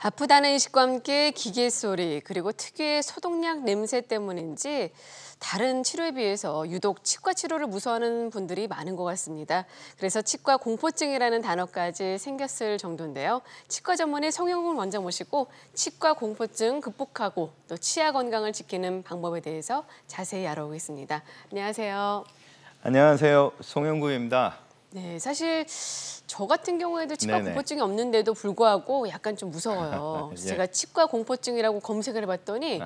아프다는 의식과 함께 기계 소리 그리고 특유의 소독약 냄새 때문인지 다른 치료에 비해서 유독 치과 치료를 무서워하는 분들이 많은 것 같습니다. 그래서 치과 공포증이라는 단어까지 생겼을 정도인데요. 치과 전문의 송영훈 원장 모시고 치과 공포증 극복하고 또 치아 건강을 지키는 방법에 대해서 자세히 알아보겠습니다. 안녕하세요. 안녕하세요. 송영구입니다. 네, 사실 저 같은 경우에도 치과 네네. 공포증이 없는데도 불구하고 약간 좀 무서워요. 예. 제가 치과 공포증이라고 검색을 해봤더니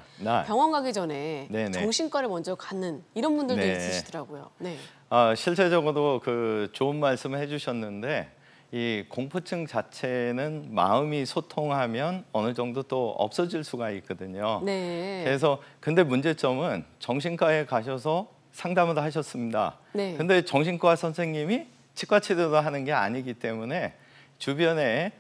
병원 가기 전에 네네. 정신과를 먼저 가는 이런 분들도 네. 있으시더라고요. 네. 실제적으로 좋은 말씀을 해주셨는데 이 공포증 자체는 마음이 소통하면 어느 정도 또 없어질 수가 있거든요. 네. 그래서 근데 문제점은 정신과에 가셔서 상담을 하셨습니다. 네. 근데 정신과 선생님이 치과 치료를 하는 게 아니기 때문에 주변에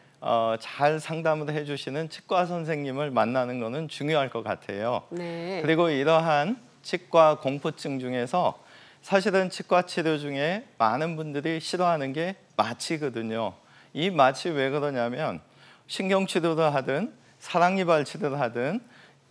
잘 상담을 해주시는 치과 선생님을 만나는 것은 중요할 것 같아요. 네. 그리고 이러한 치과 공포증 중에서 사실은 치과 치료 중에 많은 분들이 싫어하는 게 마취거든요. 이 마취 왜 그러냐면 신경 치료를 하든 사랑니발 치료를 하든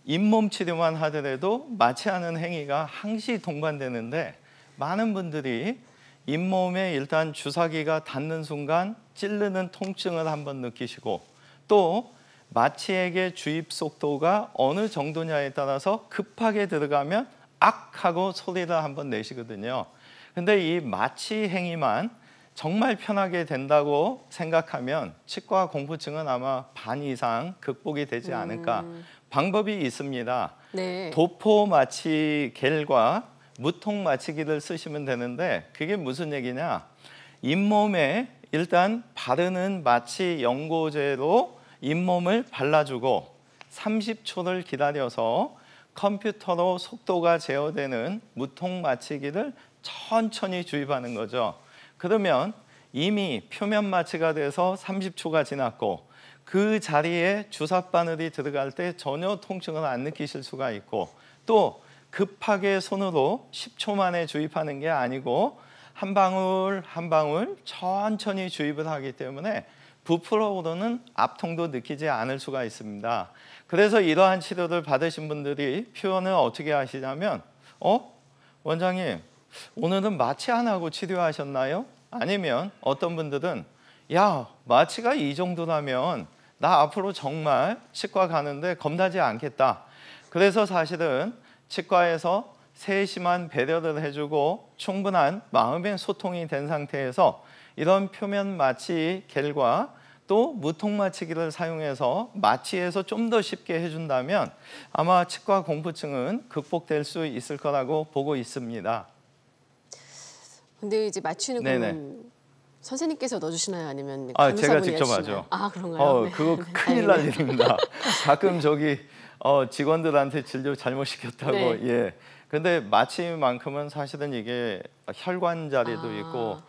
잇몸 치료만 하더라도 마취하는 행위가 항시 동반되는데 많은 분들이 잇몸에 일단 주사기가 닿는 순간 찌르는 통증을 한번 느끼시고 또 마취액의 주입 속도가 어느 정도냐에 따라서 급하게 들어가면 악 하고 소리를 한번 내시거든요. 근데 이 마취 행위만 정말 편하게 된다고 생각하면 치과 공포증은 아마 반 이상 극복이 되지 않을까. 방법이 있습니다. 네. 도포 마취 겔과 무통 마취기를 쓰시면 되는데 그게 무슨 얘기냐? 잇몸에 일단 바르는 마취 연고제로 잇몸을 발라주고 30초를 기다려서 컴퓨터로 속도가 제어되는 무통 마취기를 천천히 주입하는 거죠. 그러면 이미 표면 마취가 돼서 30초가 지났고 그 자리에 주사바늘이 들어갈 때 전혀 통증을 안 느끼실 수가 있고 또 급하게 손으로 10초 만에 주입하는 게 아니고 한 방울 한 방울 천천히 주입을 하기 때문에 부풀어 오르는 압통도 느끼지 않을 수가 있습니다. 그래서 이러한 치료를 받으신 분들이 표현을 어떻게 하시냐면 원장님 오늘은 마취 안 하고 치료하셨나요? 아니면 어떤 분들은 야 마취가 이 정도라면 나 앞으로 정말 치과 가는데 겁나지 않겠다. 그래서 사실은 치과에서 세심한 배려를 해주고 충분한 마음의 소통이 된 상태에서 이런 표면 마취 겔과 또 무통 마취기를 사용해서 마취해서 좀 더 쉽게 해준다면 아마 치과 공포증은 극복될 수 있을 거라고 보고 있습니다. 근데 이제 마취는 네네. 그러면 선생님께서 넣어주시나요? 아니면 제가 간호사분이 직접 해주시나요? 하죠. 아, 그런가요? 네. 그거 큰일 날 일입니다. 가끔 직원들한테 진료 잘못 시켰다고. 네. 예. 근데 마취만큼은 사실은 이게 혈관 자리도 있고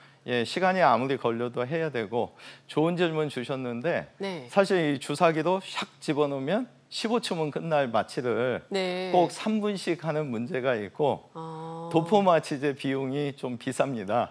시간이 아무리 걸려도 해야 되고 좋은 질문 주셨는데 네. 사실 이 주사기도 샥 집어넣으면 15초면 끝날 마취를 네. 꼭 3분씩 하는 문제가 있고 도포 마취제 비용이 좀 비쌉니다.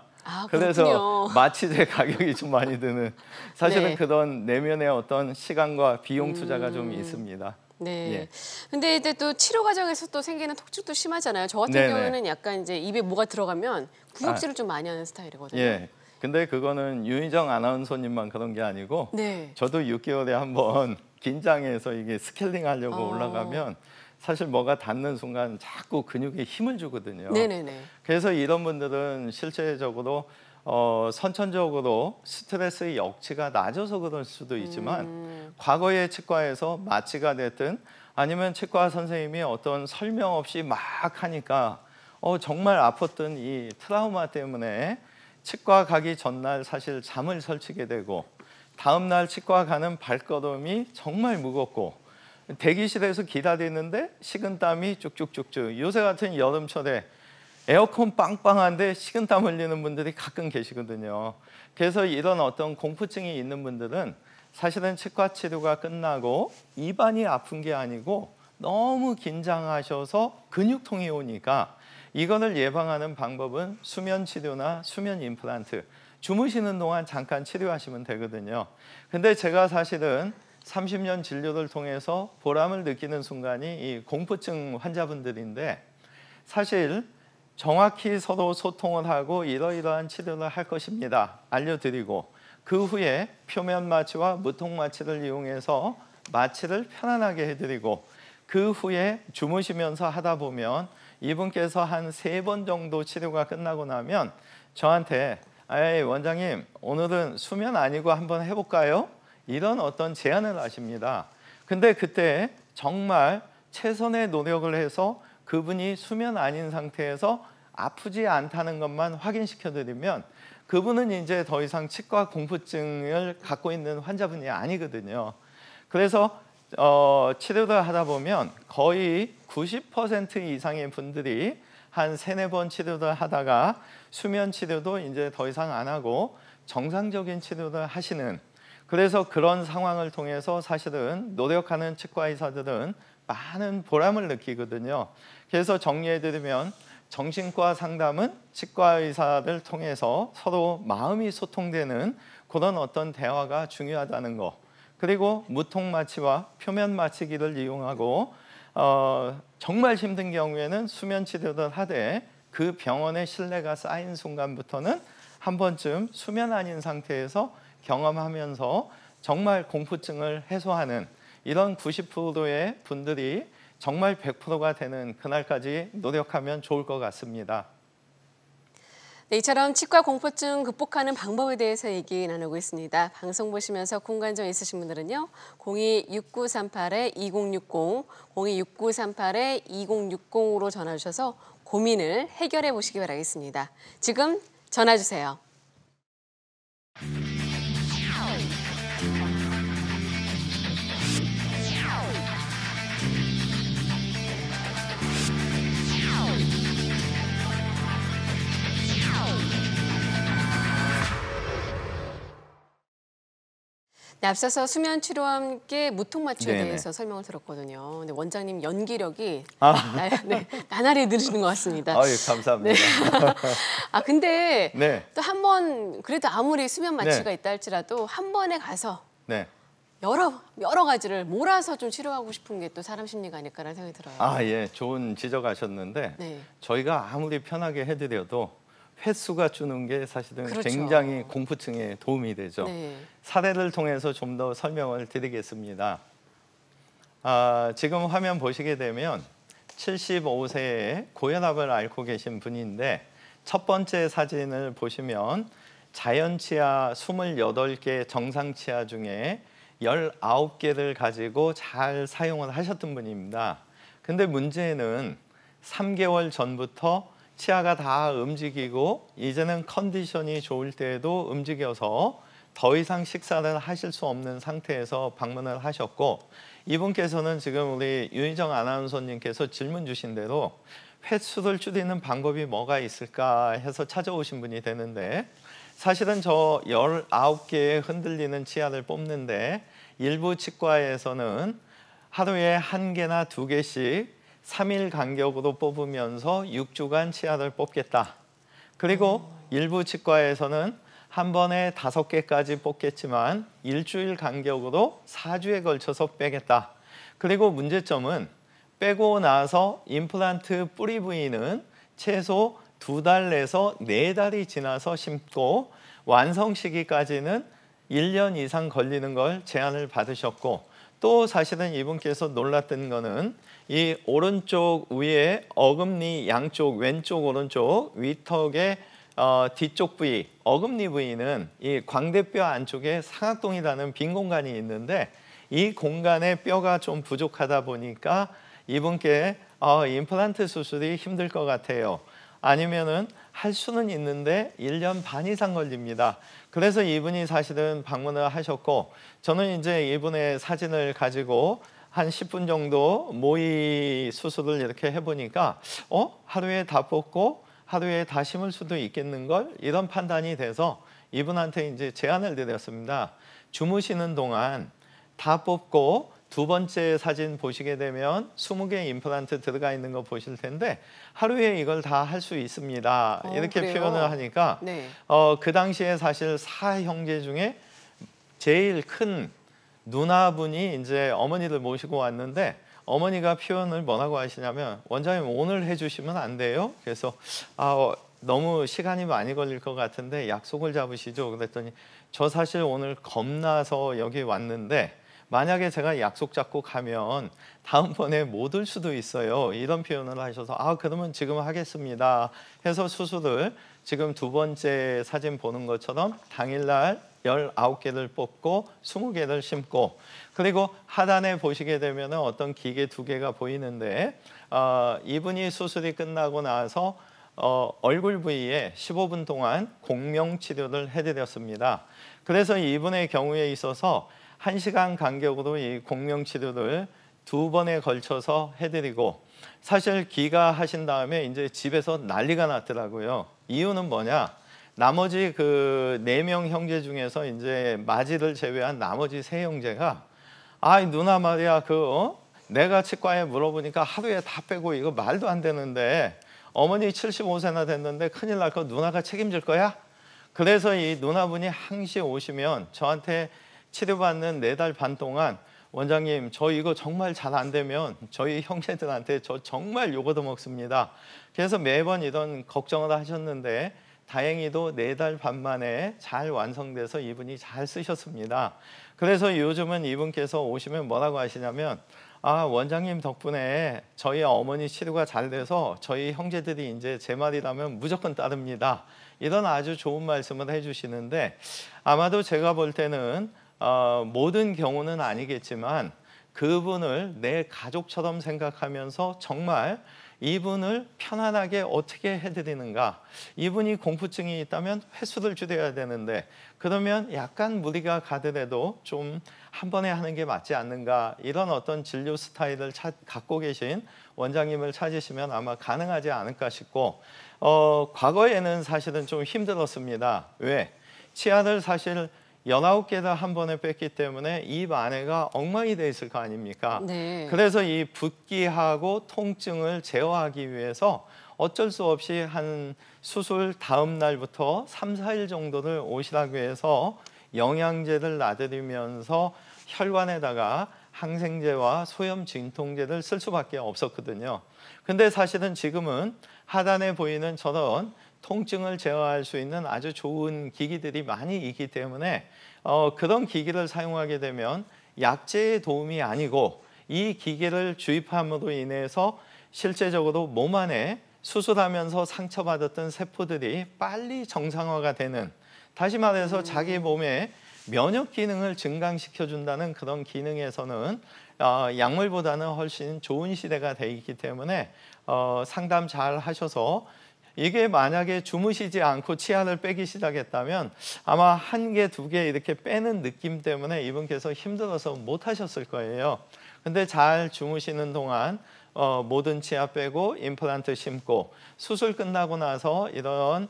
그래서 그렇군요. 마취제 가격이 좀 많이 드는 사실은 네. 그런 내면의 어떤 시간과 비용 투자가 좀 있습니다. 네. 예. 근데 이제 또 치료 과정에서 또 생기는 통증도 심하잖아요. 저 같은 네네. 경우에는 약간 이제 입에 뭐가 들어가면 구역질을 좀 많이 하는 스타일이거든요. 예. 근데 그거는 유희정 아나운서님만 그런 게 아니고 네. 저도 6개월에 한번 긴장해서 이게 스케일링 하려고 올라가면 사실 뭐가 닿는 순간 자꾸 근육에 힘을 주거든요. 네네네. 그래서 이런 분들은 실제적으로 선천적으로 스트레스의 역치가 낮아서 그럴 수도 있지만 과거의 치과에서 마취가 됐든 아니면 치과 선생님이 어떤 설명 없이 막 하니까 정말 아팠던 이 트라우마 때문에 치과 가기 전날 사실 잠을 설치게 되고 다음 날 치과 가는 발걸음이 정말 무겁고 대기실에서 기다리는데 식은땀이 쭉쭉쭉쭉 요새 같은 여름철에 에어컨 빵빵한데 식은땀 흘리는 분들이 가끔 계시거든요. 그래서 이런 어떤 공포증이 있는 분들은 사실은 치과 치료가 끝나고 입안이 아픈 게 아니고 너무 긴장하셔서 근육통이 오니까 이거를 예방하는 방법은 수면 치료나 수면 임플란트 주무시는 동안 잠깐 치료하시면 되거든요. 근데 제가 사실은 30년 진료를 통해서 보람을 느끼는 순간이 이 공포증 환자분들인데 사실 정확히 서로 소통을 하고 이러이러한 치료를 할 것입니다. 알려드리고 그 후에 표면 마취와 무통 마취를 이용해서 마취를 편안하게 해드리고 그 후에 주무시면서 하다 보면 이분께서 한 3번 정도 치료가 끝나고 나면 저한테 에이, 원장님 오늘은 수면 아니고 한번 해볼까요? 이런 어떤 제안을 하십니다. 근데 그때 정말 최선의 노력을 해서 그분이 수면 아닌 상태에서 아프지 않다는 것만 확인시켜드리면 그분은 이제 더 이상 치과 공포증을 갖고 있는 환자분이 아니거든요. 그래서 치료를 하다 보면 거의 90% 이상의 분들이 한 3-4번 치료를 하다가 수면 치료도 이제 더 이상 안 하고 정상적인 치료를 하시는, 그래서 그런 상황을 통해서 사실은 노력하는 치과 의사들은 많은 보람을 느끼거든요. 그래서 정리해드리면 정신과 상담은 치과 의사를 통해서 서로 마음이 소통되는 그런 어떤 대화가 중요하다는 거, 그리고 무통 마취와 표면 마취기를 이용하고 정말 힘든 경우에는 수면 치료를 하되 그 병원의 신뢰가 쌓인 순간부터는 한 번쯤 수면 아닌 상태에서 경험하면서 정말 공포증을 해소하는 이런 90%의 분들이 정말 100%가 되는 그날까지 노력하면 좋을 것 같습니다. 네, 이처럼 치과 공포증 극복하는 방법에 대해서 얘기 나누고 있습니다. 방송 보시면서 공관점 있으신 분들은요. 02-6938-2060, 02-6938-2060으로 전화 주셔서 고민을 해결해 보시기 바라겠습니다. 지금 전화 주세요. 네, 앞서서 수면 치료와 함께 무통 마취에 네네. 대해서 설명을 들었거든요. 근데 원장님 연기력이 네. 나날이 늘으시는 것 같습니다. 아유, 감사합니다. 근데 네. 또 한 번 그래도 아무리 수면 마취가 네. 있다 할지라도 한 번에 가서 네. 여러 가지를 몰아서 좀 치료하고 싶은 게 또 사람 심리가 아닐까라는 생각이 들어요. 예, 좋은 지적하셨는데 네. 저희가 아무리 편하게 해드려도 횟수가 주는 게 사실은 그렇죠. 굉장히 공포증에 도움이 되죠. 네. 사례를 통해서 좀 더 설명을 드리겠습니다. 지금 화면 보시게 되면 75세에 고혈압을 앓고 계신 분인데 첫 번째 사진을 보시면 자연치아 28개 정상치아 중에 19개를 가지고 잘 사용을 하셨던 분입니다. 근데 문제는 3개월 전부터 치아가 다 움직이고 이제는 컨디션이 좋을 때에도 움직여서 더 이상 식사를 하실 수 없는 상태에서 방문을 하셨고, 이분께서는 지금 우리 유희정 아나운서님께서 질문 주신 대로 횟수를 줄이는 방법이 뭐가 있을까 해서 찾아오신 분이 되는데, 사실은 저 19개의 흔들리는 치아를 뽑는데 일부 치과에서는 하루에 1개나 2개씩 3일 간격으로 뽑으면서 6주간 치아를 뽑겠다. 그리고 일부 치과에서는 한 번에 5개까지 뽑겠지만 일주일 간격으로 4주에 걸쳐서 빼겠다. 그리고 문제점은 빼고 나서 임플란트 뿌리 부위는 최소 2달 내서 4달이 지나서 심고 완성 시기까지는 1년 이상 걸리는 걸 제안을 받으셨고, 또 사실은 이분께서 놀랐던 거는 이 오른쪽 위에 어금니 양쪽 왼쪽 오른쪽 위턱의 뒤쪽 부위 어금니 부위는 이 광대뼈 안쪽에 상악동이라는 빈 공간이 있는데 이 공간에 뼈가 좀 부족하다 보니까 이분께 임플란트 수술이 힘들 것 같아요. 아니면은 할 수는 있는데 1년 반 이상 걸립니다. 그래서 이분이 사실은 방문을 하셨고, 저는 이제 이분의 사진을 가지고 한 10분 정도 모의 수술을 이렇게 해보니까 하루에 다 뽑고 하루에 다 심을 수도 있겠는걸, 이런 판단이 돼서 이분한테 이제 제안을 드렸습니다. 주무시는 동안 다 뽑고 두 번째 사진 보시게 되면 20개 임플란트 들어가 있는 거 보실 텐데 하루에 이걸 다 할 수 있습니다. 이렇게 그래요? 표현을 하니까 네. 그 당시에 사실 4형제 중에 제일 큰 누나분이 이제 어머니를 모시고 왔는데 어머니가 표현을 뭐라고 하시냐면 원장님 오늘 해주시면 안 돼요? 그래서 너무 시간이 많이 걸릴 것 같은데 약속을 잡으시죠. 그랬더니 저 사실 오늘 겁나서 여기 왔는데 만약에 제가 약속 잡고 가면 다음번에 못 올 수도 있어요. 이런 표현을 하셔서 그러면 지금 하겠습니다 해서 수술을 지금 두 번째 사진 보는 것처럼 당일날 19개를 뽑고 20개를 심고, 그리고 하단에 보시게 되면 어떤 기계 2개가 보이는데 이분이 수술이 끝나고 나서 얼굴 부위에 15분 동안 공명 치료를 해드렸습니다. 그래서 이분의 경우에 있어서 1시간 간격으로 이 공명 치료를 2번에 걸쳐서 해드리고, 사실 귀가하신 다음에 이제 집에서 난리가 났더라고요. 이유는 뭐냐? 나머지 그 4명 형제 중에서 이제 마지를 제외한 나머지 3형제가 누나 말이야 내가 치과에 물어보니까 하루에 다 빼고 이거 말도 안 되는데 어머니 75세나 됐는데 큰일 날 거 누나가 책임질 거야? 그래서 이 누나분이 항시 오시면 저한테 치료받는 4달 반 동안 원장님 저 이거 정말 잘 안 되면 저희 형제들한테 저 정말 욕 얻어먹습니다. 그래서 매번 이런 걱정을 하셨는데 다행히도 4달 반 만에 잘 완성돼서 이분이 잘 쓰셨습니다. 그래서 요즘은 이분께서 오시면 뭐라고 하시냐면 원장님 덕분에 저희 어머니 치료가 잘 돼서 저희 형제들이 이제 제 말이라면 무조건 따릅니다. 이런 아주 좋은 말씀을 해주시는데, 아마도 제가 볼 때는 모든 경우는 아니겠지만 그분을 내 가족처럼 생각하면서 정말 이분을 편안하게 어떻게 해드리는가. 이분이 공포증이 있다면 횟수를 줄여야 되는데 그러면 약간 무리가 가더라도 좀 한 번에 하는 게 맞지 않는가. 이런 어떤 진료 스타일을 갖고 계신 원장님을 찾으시면 아마 가능하지 않을까 싶고, 과거에는 사실은 좀 힘들었습니다. 왜? 치아를 사실 19개를 한 번에 뺐기 때문에 입 안에가 엉망이 돼 있을 거 아닙니까? 네. 그래서 이 붓기하고 통증을 제어하기 위해서 어쩔 수 없이 한 수술 다음 날부터 3, 4일 정도를 오시라고 해서 영양제를 놔드리면서 혈관에다가 항생제와 소염 진통제를 쓸 수밖에 없었거든요. 근데 사실은 지금은 하단에 보이는 저런 통증을 제어할 수 있는 아주 좋은 기기들이 많이 있기 때문에 그런 기기를 사용하게 되면 약제의 도움이 아니고 이 기계를 주입함으로 인해서 실제적으로 몸 안에 수술하면서 상처받았던 세포들이 빨리 정상화가 되는, 다시 말해서 자기 몸의 면역 기능을 증강시켜준다는 그런 기능에서는 약물보다는 훨씬 좋은 시대가 돼 있기 때문에 상담 잘 하셔서, 이게 만약에 주무시지 않고 치아를 빼기 시작했다면 아마 1개, 2개 이렇게 빼는 느낌 때문에 이분께서 힘들어서 못 하셨을 거예요. 근데 잘 주무시는 동안 모든 치아 빼고 임플란트 심고 수술 끝나고 나서 이런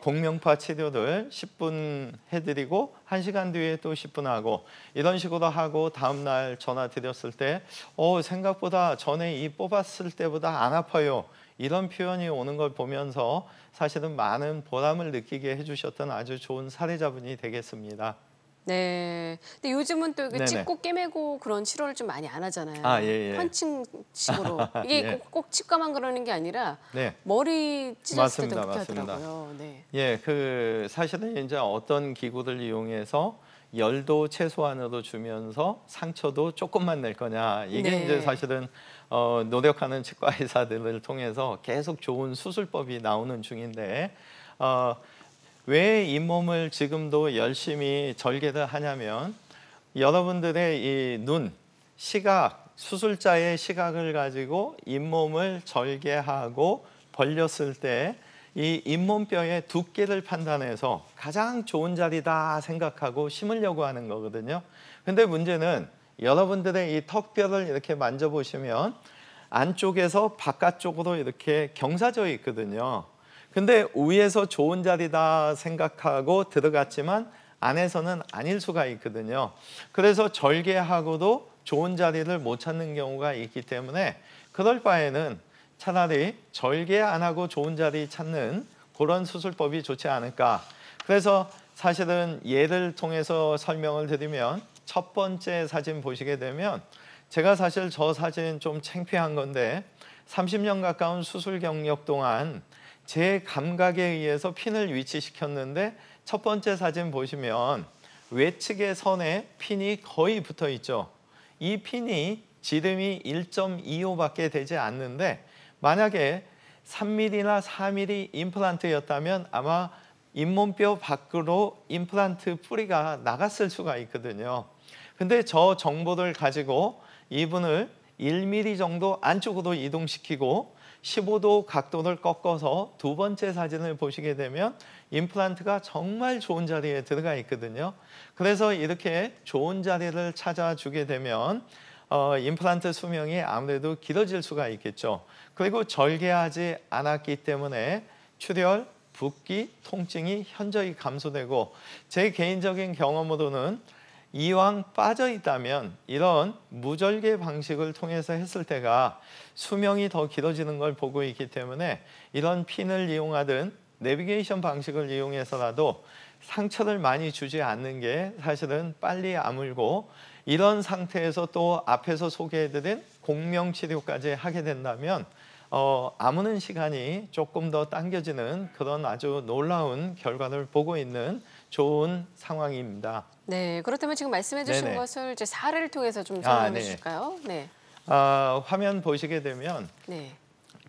공명파 치료를 10분 해드리고 1시간 뒤에 또 10분 하고 이런 식으로 하고 다음날 전화 드렸을 때 생각보다 전에 이 뽑았을 때보다 안 아파요. 이런 표현이 오는 걸 보면서 사실은 많은 보람을 느끼게 해주셨던 아주 좋은 사례자분이 되겠습니다. 네. 근데 요즘은 또 네네. 찝고 깨매고 그런 치료를 좀 많이 안 하잖아요. 예. 펀칭식으로. 이게 예. 꼭 치과만 그러는 게 아니라 네. 머리 찢었을 때도 그렇게 맞습니다. 하더라고요. 네. 예, 사실은 이제 어떤 기구를 이용해서 열도 최소한으로 주면서 상처도 조금만 낼 거냐. 이게 네. 이제 사실은 노력하는 치과 의사들을 통해서 계속 좋은 수술법이 나오는 중인데 왜 잇몸을 지금도 열심히 절개를 하냐면 여러분들의 이 눈, 시각, 수술자의 시각을 가지고 잇몸을 절개하고 벌렸을 때 이 잇몸뼈의 두께를 판단해서 가장 좋은 자리다 생각하고 심으려고 하는 거거든요. 근데 문제는 여러분들의 이 턱뼈를 이렇게 만져보시면 안쪽에서 바깥쪽으로 이렇게 경사져 있거든요. 근데 위에서 좋은 자리다 생각하고 들어갔지만 안에서는 아닐 수가 있거든요. 그래서 절개하고도 좋은 자리를 못 찾는 경우가 있기 때문에 그럴 바에는 차라리 절개 안 하고 좋은 자리 찾는 그런 수술법이 좋지 않을까. 그래서 사실은 예를 통해서 설명을 드리면 첫 번째 사진 보시게 되면 제가 사실 저 사진 좀 창피한 건데 30년 가까운 수술 경력 동안 제 감각에 의해서 핀을 위치시켰는데 첫 번째 사진 보시면 외측의 선에 핀이 거의 붙어 있죠. 이 핀이 지름이 1.25밖에 되지 않는데 만약에 3mm나 4mm 임플란트였다면 아마 잇몸뼈 밖으로 임플란트 뿌리가 나갔을 수가 있거든요. 근데 저 정보를 가지고 이분을 1mm 정도 안쪽으로 이동시키고 15도 각도를 꺾어서 두 번째 사진을 보시게 되면 임플란트가 정말 좋은 자리에 들어가 있거든요. 그래서 이렇게 좋은 자리를 찾아주게 되면 임플란트 수명이 아무래도 길어질 수가 있겠죠. 그리고 절개하지 않았기 때문에 출혈, 붓기, 통증이 현저히 감소되고 제 개인적인 경험으로는 이왕 빠져 있다면 이런 무절개 방식을 통해서 했을 때가 수명이 더 길어지는 걸 보고 있기 때문에 이런 핀을 이용하든 내비게이션 방식을 이용해서라도 상처를 많이 주지 않는 게 사실은 빨리 아물고 이런 상태에서 또 앞에서 소개해드린 공명치료까지 하게 된다면 아무는 시간이 조금 더 당겨지는 그런 아주 놀라운 결과를 보고 있는 좋은 상황입니다. 네, 그렇다면 지금 말씀해 주신 네네. 것을 이제 사례를 통해서 좀 설명해 네. 주실까요? 네. 화면 보시게 되면 네.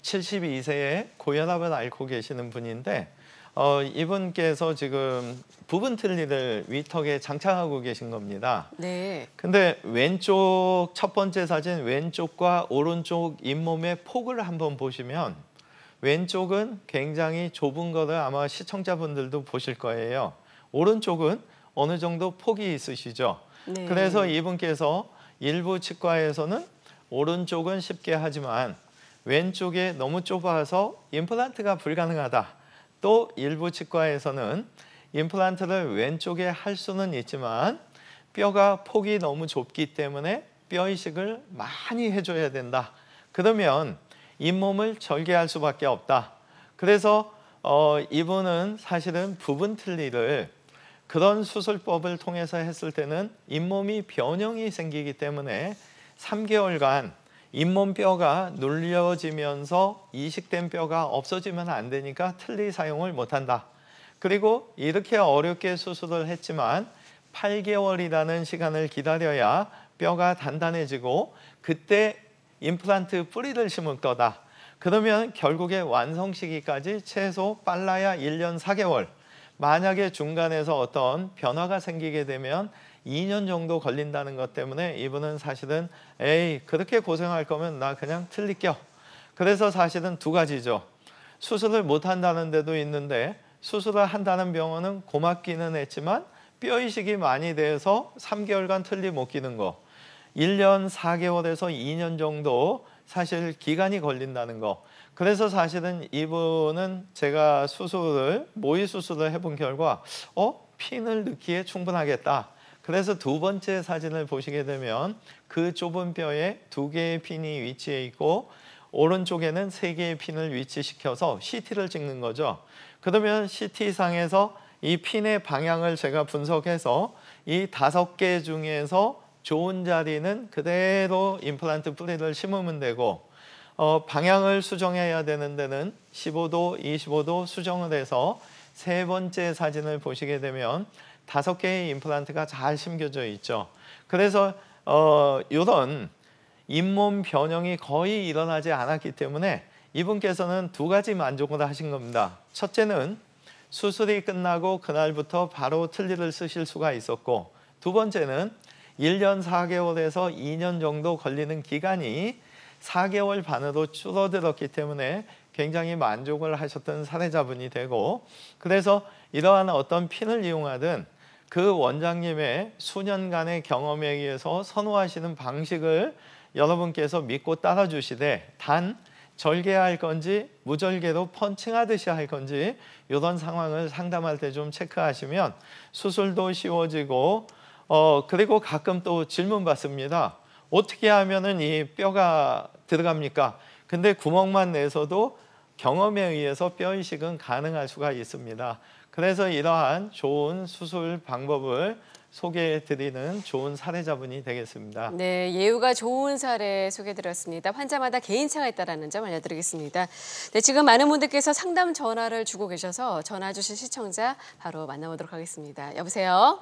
72세에 고혈압을 앓고 계시는 분인데 이분께서 지금 부분 틀니를 위턱에 장착하고 계신 겁니다. 네. 근데 왼쪽 첫 번째 사진 왼쪽과 오른쪽 잇몸의 폭을 한번 보시면 왼쪽은 굉장히 좁은 거를 아마 시청자분들도 보실 거예요. 오른쪽은 어느 정도 폭이 있으시죠. 네. 그래서 이분께서 일부 치과에서는 오른쪽은 쉽게 하지만 왼쪽에 너무 좁아서 임플란트가 불가능하다. 또 일부 치과에서는 임플란트를 왼쪽에 할 수는 있지만 뼈가 폭이 너무 좁기 때문에 뼈 이식을 많이 해줘야 된다. 그러면 잇몸을 절개할 수밖에 없다. 그래서 이분은 사실은 부분 틀니를 그런 수술법을 통해서 했을 때는 잇몸이 변형이 생기기 때문에 3개월간 잇몸뼈가 눌려지면서 이식된 뼈가 없어지면 안 되니까 틀니 사용을 못한다. 그리고 이렇게 어렵게 수술을 했지만 8개월이라는 시간을 기다려야 뼈가 단단해지고 그때 임플란트 뿌리를 심을 거다. 그러면 결국에 완성 시기까지 최소 빨라야 1년 4개월. 만약에 중간에서 어떤 변화가 생기게 되면 2년 정도 걸린다는 것 때문에 이분은 사실은 그렇게 고생할 거면 나 그냥 틀니 껴. 그래서 사실은 두 가지죠. 수술을 못 한다는 데도 있는데 수술을 한다는 병원은 고맙기는 했지만 뼈 이식이 많이 돼서 3개월간 틀니 못 끼는 거. 1년 4개월에서 2년 정도 사실 기간이 걸린다는 거. 그래서 사실은 이분은 제가 모의 수술을 해본 결과 핀을 넣기에 충분하겠다. 그래서 두 번째 사진을 보시게 되면 그 좁은 뼈에 2개의 핀이 위치해 있고 오른쪽에는 3개의 핀을 위치시켜서 CT를 찍는 거죠. 그러면 CT상에서 이 핀의 방향을 제가 분석해서 이 5개 중에서 좋은 자리는 그대로 임플란트 뿌리를 심으면 되고 방향을 수정해야 되는 데는 15도, 25도 수정을 해서 세 번째 사진을 보시게 되면 5개의 임플란트가 잘 심겨져 있죠. 그래서 이런 잇몸 변형이 거의 일어나지 않았기 때문에 이분께서는 두 가지 만족을 하신 겁니다. 첫째는 수술이 끝나고 그날부터 바로 틀니를 쓰실 수가 있었고 두 번째는 1년 4개월에서 2년 정도 걸리는 기간이 4개월 반으로 줄어들었기 때문에 굉장히 만족을 하셨던 사례자분이 되고 그래서 이러한 어떤 핀을 이용하든 그 원장님의 수년간의 경험에 의해서 선호하시는 방식을 여러분께서 믿고 따라주시되 단 절개할 건지 무절개로 펀칭하듯이 할 건지 이런 상황을 상담할 때 좀 체크하시면 수술도 쉬워지고 그리고 가끔 또 질문 받습니다. 어떻게 하면은 이 뼈가 들어갑니까? 근데 구멍만 내서도 경험에 의해서 뼈 이식은 가능할 수가 있습니다. 그래서 이러한 좋은 수술 방법을 소개해드리는 좋은 사례자분이 되겠습니다. 네, 예후가 좋은 사례 소개해드렸습니다. 환자마다 개인차가 있다는 점 알려드리겠습니다. 네, 지금 많은 분들께서 상담 전화를 주고 계셔서 전화 주신 시청자 바로 만나보도록 하겠습니다. 여보세요?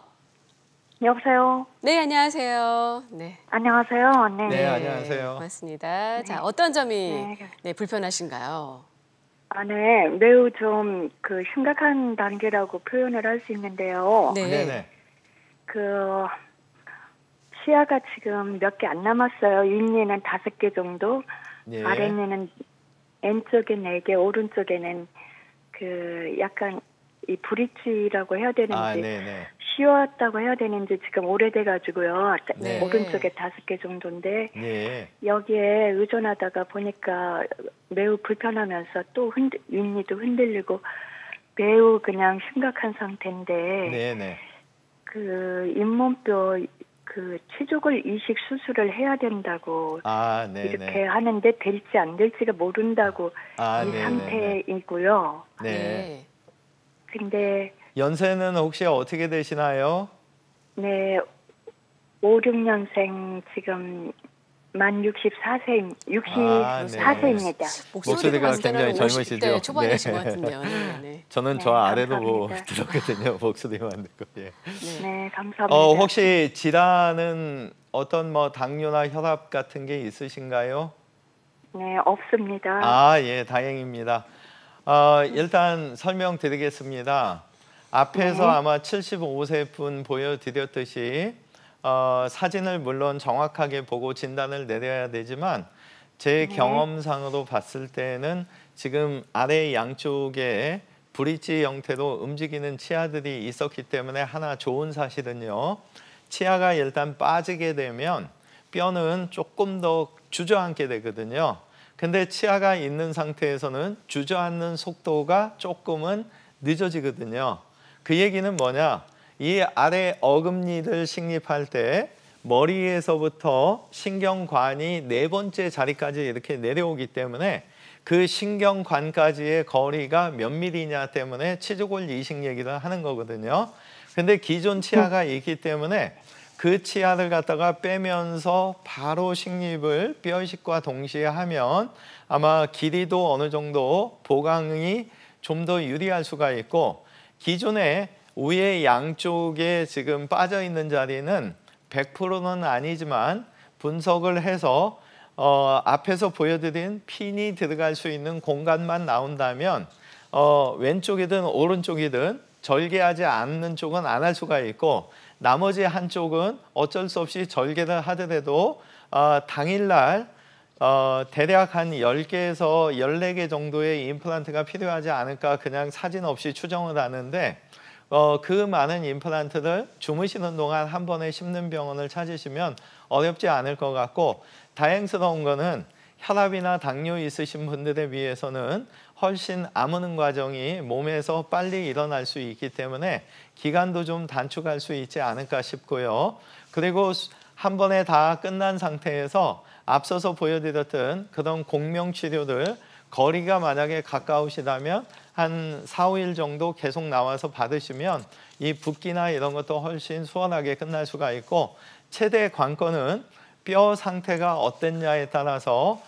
여보세요. 네, 안녕하세요. 네, 안녕하세요. 네. 네, 안녕하세요. 고맙습니다. 네. 자, 어떤 점이 네. 네, 불편하신가요? 네. 매우 좀 심각한 단계라고 표현을 할 수 있는데요. 네. 네네. 치아가 지금 몇 개 안 남았어요. 윗니는 5개 정도, 예. 아랫니는 왼쪽에 4개, 오른쪽에는 약간 이 브릿지라고 해야 되는지 아, 네네. 씌웠다고 해야 되는지 지금 오래돼가지고요. 네. 오른쪽에 5개 정도인데 예. 여기에 의존하다가 보니까 매우 불편하면서 또 윗니도 흔들리고 매우 그냥 심각한 상태인데 네네. 잇몸뼈 치조골 이식 수술을 해야 된다고 아, 네네. 이렇게 하는데 될지 안 될지가 모른다고 아, 이 네네네. 상태이고요. 네. 근데 연세는 혹시 어떻게 되시나요? 네 5, 6년생 지금 만 64세입니다. 목소리가 굉장히 젊으시죠? 50대 초반이신 네. 것 같은데요. 네, 네. 저는 네, 저 아래로 감사합니다. 들었거든요. 목소리만 듣고. 예. 네, 감사합니다. 혹시 질환은 어떤 당뇨나 혈압 같은 게 있으신가요? 네, 없습니다. 아, 예, 다행입니다. 일단 설명드리겠습니다. 앞에서 네. 아마 75세 분 보여드렸듯이 사진을 물론 정확하게 보고 진단을 내려야 되지만 제 네. 경험상으로 봤을 때는 지금 아래 양쪽에 브릿지 형태로 움직이는 치아들이 있었기 때문에 하나 좋은 사실은요. 치아가 일단 빠지게 되면 뼈는 조금 더 주저앉게 되거든요. 근데 치아가 있는 상태에서는 주저앉는 속도가 조금은 늦어지거든요. 그 얘기는 뭐냐? 이 아래 어금니를 식립할 때 머리에서부터 신경관이 4번째 자리까지 이렇게 내려오기 때문에 그 신경관까지의 거리가 몇 밀리냐 때문에 치조골 이식 얘기를 하는 거거든요. 근데 기존 치아가 있기 때문에 그 치아를 갖다가 빼면서 바로 식립을 뼈 이식과 동시에 하면 아마 길이도 어느 정도 보강이 좀 더 유리할 수가 있고 기존에 위에 양쪽에 지금 빠져 있는 자리는 100%는 아니지만 분석을 해서 앞에서 보여드린 핀이 들어갈 수 있는 공간만 나온다면 왼쪽이든 오른쪽이든 절개하지 않는 쪽은 안 할 수가 있고 나머지 한쪽은 어쩔 수 없이 절개를 하더라도 당일날 대략 한 10개에서 14개 정도의 임플란트가 필요하지 않을까 그냥 사진 없이 추정을 하는데 그 많은 임플란트를 주무시는 동안 한 번에 심는 병원을 찾으시면 어렵지 않을 것 같고 다행스러운 거는 혈압이나 당뇨 있으신 분들에 비해서는 훨씬 아무는 과정이 몸에서 빨리 일어날 수 있기 때문에 기간도 좀 단축할 수 있지 않을까 싶고요. 그리고 한 번에 다 끝난 상태에서 앞서서 보여드렸던 그런 공명 치료를 거리가 만약에 가까우시다면 한 4, 5일 정도 계속 나와서 받으시면 이 붓기나 이런 것도 훨씬 수월하게 끝날 수가 있고 최대 관건은 뼈 상태가 어땠냐에 따라서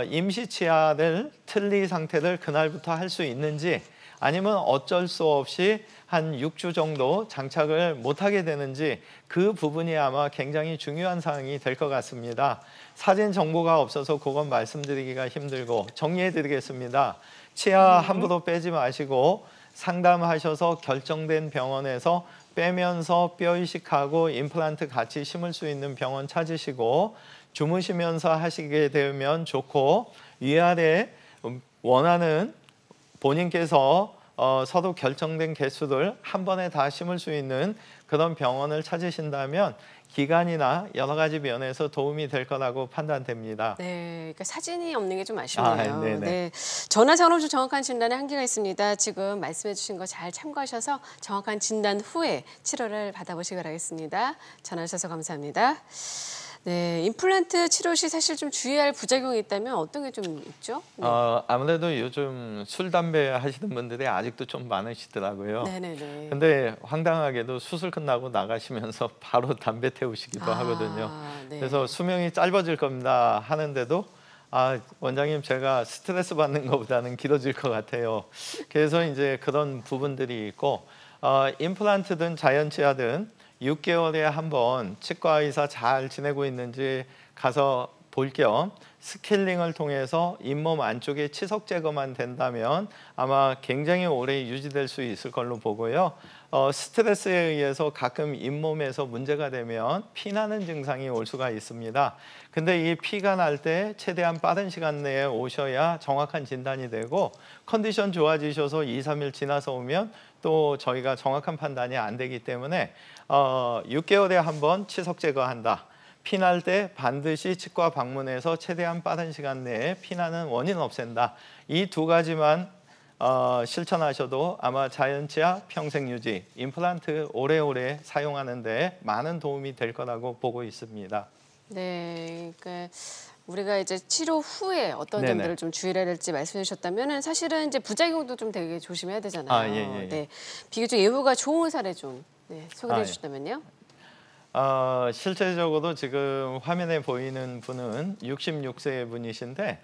임시 치아를 틀니 상태를 그날부터 할 수 있는지 아니면 어쩔 수 없이 한 6주 정도 장착을 못하게 되는지 그 부분이 아마 굉장히 중요한 사항이 될 것 같습니다. 사진 정보가 없어서 그건 말씀드리기가 힘들고 정리해드리겠습니다. 치아 함부로 빼지 마시고 상담하셔서 결정된 병원에서 빼면서 뼈 이식하고 임플란트 같이 심을 수 있는 병원 찾으시고 주무시면서 하시게 되면 좋고 위아래 원하는 본인께서 서로 결정된 개수를 한 번에 다 심을 수 있는 그런 병원을 찾으신다면 기간이나 여러 가지 면에서 도움이 될 거라고 판단됩니다. 네, 그러니까 사진이 없는 게 좀 아쉽네요. 네네. 네, 전화상으로 정확한 진단에 한계가 있습니다. 지금 말씀해주신 거 잘 참고하셔서 정확한 진단 후에 치료를 받아보시기 바라겠습니다. 전화 주셔서 감사합니다. 네, 임플란트 치료 시 사실 좀 주의할 부작용이 있다면 어떤 게 좀 있죠? 네. 아무래도 요즘 술, 담배 하시는 분들이 아직도 좀 많으시더라고요. 네네네. 근데 황당하게도 수술 끝나고 나가시면서 바로 담배 태우시기도 하거든요. 네. 그래서 수명이 짧아질 겁니다 하는데도 원장님 제가 스트레스 받는 것보다는 길어질 것 같아요. 그래서 이제 그런 부분들이 있고 임플란트든 자연치아든 6개월에 한 번 치과 의사 잘 지내고 있는지 가서 볼 겸 스케일링을 통해서 잇몸 안쪽에 치석 제거만 된다면 아마 굉장히 오래 유지될 수 있을 걸로 보고요. 스트레스에 의해서 가끔 잇몸에서 문제가 되면 피나는 증상이 올 수가 있습니다. 근데 이 피가 날 때 최대한 빠른 시간 내에 오셔야 정확한 진단이 되고 컨디션 좋아지셔서 2, 3일 지나서 오면 또 저희가 정확한 판단이 안 되기 때문에 6개월에 한 번 치석 제거한다. 피날 때 반드시 치과 방문해서 최대한 빠른 시간 내에 피나는 원인 없앤다. 이 두 가지만 실천하셔도 아마 자연치아 평생 유지, 임플란트 오래오래 사용하는 데 많은 도움이 될 거라고 보고 있습니다. 네, 그러니까 우리가 이제 치료 후에 어떤 네네. 점들을 좀 주의해야 될지 말씀해 주셨다면은 사실은 이제 부작용도 좀 되게 조심해야 되잖아요. 예. 네, 비교적 예후가 좋은 사례 좀 소개해 예. 주셨다면요. 실제적으로 지금 화면에 보이는 분은 66세 분이신데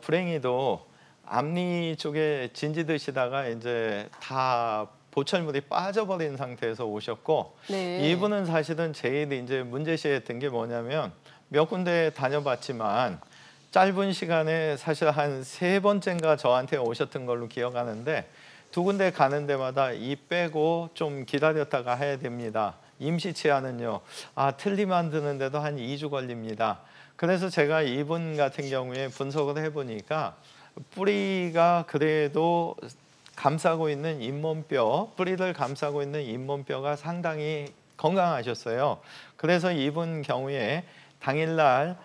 불행히도 앞니 쪽에 진지 드시다가 이제 다 보철물이 빠져버린 상태에서 오셨고 네. 이분은 사실은 제일 이제 문제시했던 게 뭐냐면 몇 군데 다녀봤지만 짧은 시간에 사실 한 3번째인가 저한테 오셨던 걸로 기억하는데 2군데 가는 데마다 이 빼고 좀 기다렸다가 해야 됩니다. 임시치아는요. 틀니만 드는데도 한 2주 걸립니다. 그래서 제가 이분 같은 경우에 분석을 해보니까 뿌리가 그래도 감싸고 있는 잇몸뼈, 뿌리를 감싸고 있는 잇몸뼈가 상당히 건강하셨어요. 그래서 이분 경우에 당일날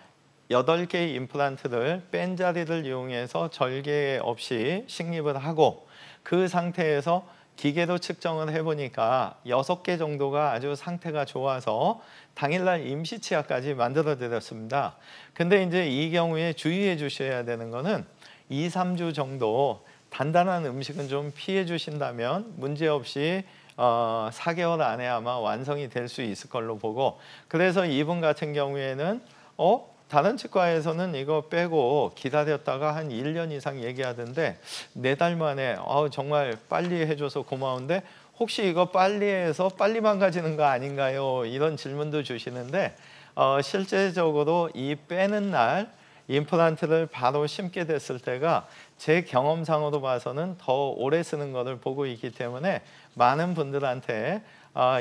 8개의 임플란트를 뺀 자리를 이용해서 절개 없이 식립을 하고 그 상태에서 기계로 측정을 해보니까 6개 정도가 아주 상태가 좋아서 당일날 임시치아까지 만들어드렸습니다. 근데 이제 이 경우에 주의해 주셔야 되는 거는 2, 3주 정도 단단한 음식은 좀 피해 주신다면 문제없이 4개월 안에 아마 완성이 될 수 있을 걸로 보고 그래서 이분 같은 경우에는 다른 치과에서는 이거 빼고 기다렸다가 한 1년 이상 얘기하던데 4달 만에 정말 빨리 해줘서 고마운데 혹시 이거 빨리 해서 빨리 망가지는 거 아닌가요? 이런 질문도 주시는데 실제적으로 이 빼는 날 임플란트를 바로 심게 됐을 때가 제 경험상으로 봐서는 더 오래 쓰는 것을 보고 있기 때문에 많은 분들한테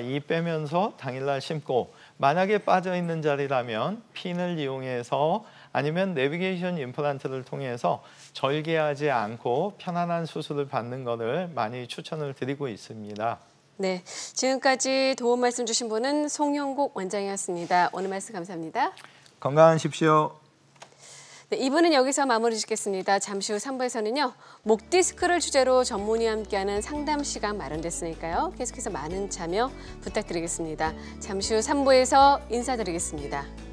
이 빼면서 당일날 심고 만약에 빠져있는 자리라면 핀을 이용해서 아니면 내비게이션 임플란트를 통해서 절개하지 않고 편안한 수술을 받는 것을 많이 추천을 드리고 있습니다. 네, 지금까지 도움 말씀 주신 분은 송영국 원장이었습니다. 오늘 말씀 감사합니다. 건강하십시오. 네, 2부는 여기서 마무리 짓겠습니다. 잠시 후 3부에서는요. 목 디스크를 주제로 전문의와 함께하는 상담 시간 마련됐으니까요. 계속해서 많은 참여 부탁드리겠습니다. 잠시 후 3부에서 인사드리겠습니다.